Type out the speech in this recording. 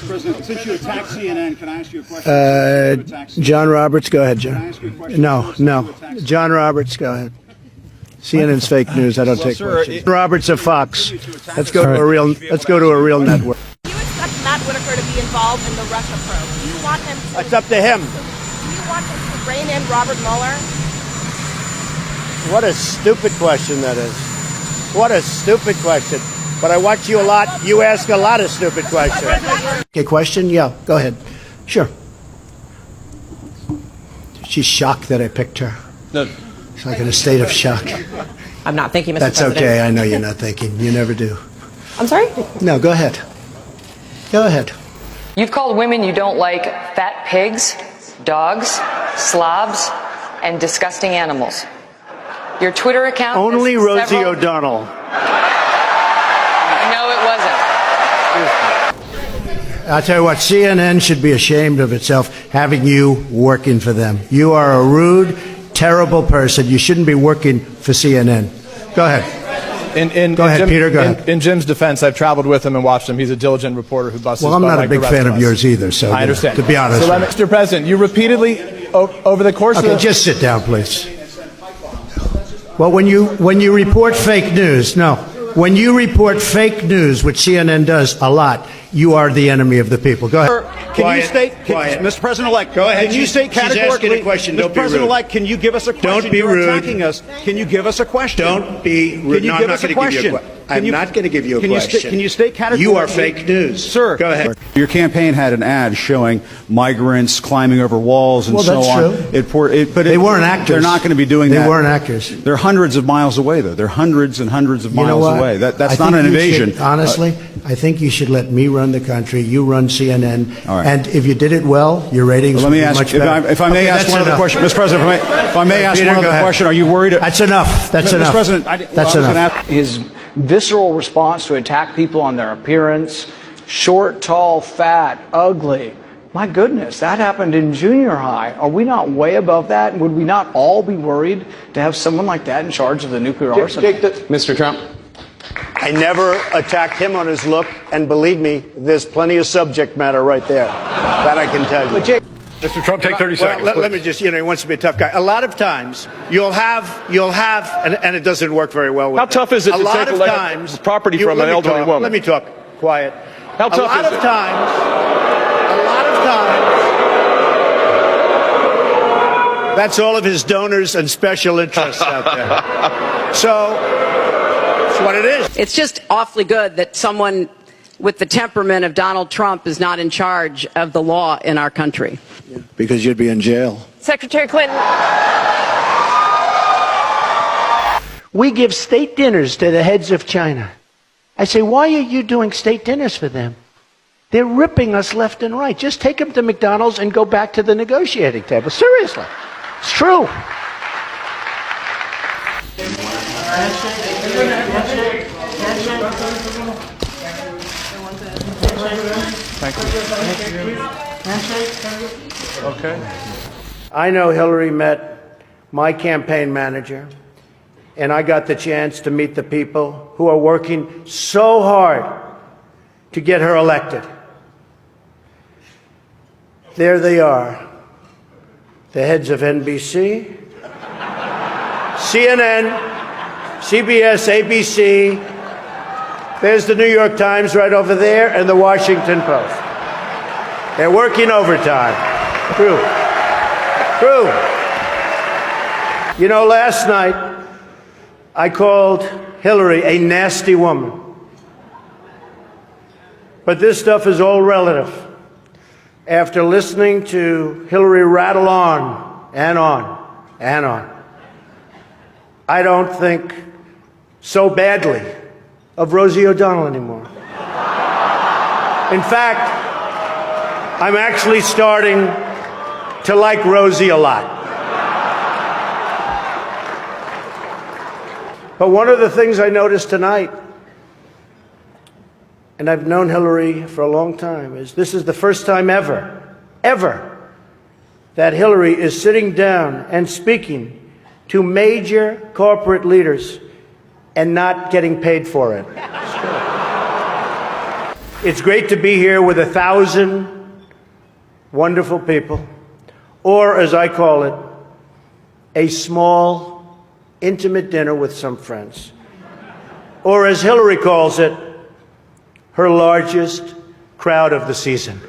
Mr. President, since you attacked CNN, can I ask you a question? John Roberts, go ahead, John. Can I ask you a question? No. John Roberts, go ahead. CNN's fake news. I don't take questions. Roberts of Fox. Let's go to a real. Let's go to a real network. Do you expect Matt Whitaker to be involved in the Russia probe? Do you want him to? It's up to him. Do you want him to rein in Robert Mueller? What a stupid question that is. What a stupid question. But I watch you a lot. You ask a lot of stupid questions. Okay, question? Yeah, go ahead. Sure. She's shocked that I picked her. No. It's like in a state of shock. I'm not thinking, Mr. That's President. okay. I know you're not thinking. You never do. I'm sorry? No, go ahead. Go ahead. You've called women you don't like fat pigs, dogs, slobs, and disgusting animals. Your Twitter account... Only has Rosie several... O'Donnell. No, it wasn't. I'll tell you what, CNN should be ashamed of itself having you working for them. You are a rude, terrible person. You shouldn't be working for CNN. Go ahead. Go ahead, Peter. Go ahead. In Jim's defense, I've traveled with him and watched him. He's a diligent reporter who busts his Well, I'm butt not a like big the rest fan of of us. yours either, so I understand. to be honest. So, with Mr. President, you repeatedly, over the course Okay, of... just sit down, please. Well, when you report fake news, when you report fake news, which CNN does a lot, you are the enemy of the people. Go ahead. Can you state, Mr. President-elect, Go ahead. Can you state She's categorically, asking a question. Don't Mr. be rude. President-elect, can you give us a question? Don't be You're rude. attacking us. Can you give us a question? Don't be rude. Can you No, give I'm us not a going to give you a question? question. I'm not going to give you a Can question. you state categorically? You are fake news. Sir. Go ahead. Your campaign had an ad showing migrants climbing over walls and Well, so that's on. true. But They weren't actors. They're not going to be doing that. They weren't actors. They're hundreds of miles away, though. They're hundreds and hundreds of You know miles what? away. That's I not think an you invasion. should, honestly, I think you should let me run the country. You run CNN. All right. And if you did it well, your ratings Let would me be ask, much better. if I may ask that's one other enough. question, Mr. President. If I may ask Peter, one go other ahead. question, are you worried? That's enough. That's enough. Mr. President, That's enough. His visceral response to attack people on their appearance, short, tall, fat, ugly. My goodness, that happened in junior high. Are we not way above that? Would we not all be worried to have someone like that in charge of the nuclear arsenal? Mr. Trump. I never attacked him on his look, and believe me, there's plenty of subject matter right there. That I can tell you. Mr. Trump, take 30 seconds. Let me just, he wants to be a tough guy. A lot of times, you'll have, and it doesn't work very well with How tough is it to take property from an elderly woman? Let me talk. Quiet. How tough is it? A lot of times, that's all of his donors and special interests out there. So, it's what it is. It's just awfully good that someone with the temperament of Donald Trump is not in charge of the law in our country. Because you'd be in jail. Secretary Clinton. We give state dinners to the heads of China. I say, why are you doing state dinners for them? They're ripping us left and right. Just take them to McDonald's and go back to the negotiating table. Seriously. It's true. Okay. I know Hillary met my campaign manager, and I got the chance to meet the people who are working so hard to get her elected. There they are, the heads of NBC, CNN, CBS, ABC. There's the New York Times right over there, and the Washington Post. They're working overtime. True. You know, last night, I called Hillary a nasty woman. But this stuff is all relative. After listening to Hillary rattle on and on and on, I don't think so badly of Rosie O'Donnell anymore. In fact, I'm actually starting to like Rosie a lot. But one of the things I noticed tonight, and I've known Hillary for a long time, is this is the first time ever, that Hillary is sitting down and speaking to major corporate leaders and not getting paid for it. It's great to be here with 1,000 wonderful people, or as I call it, a small, intimate dinner with some friends. Or as Hillary calls it, her largest crowd of the season.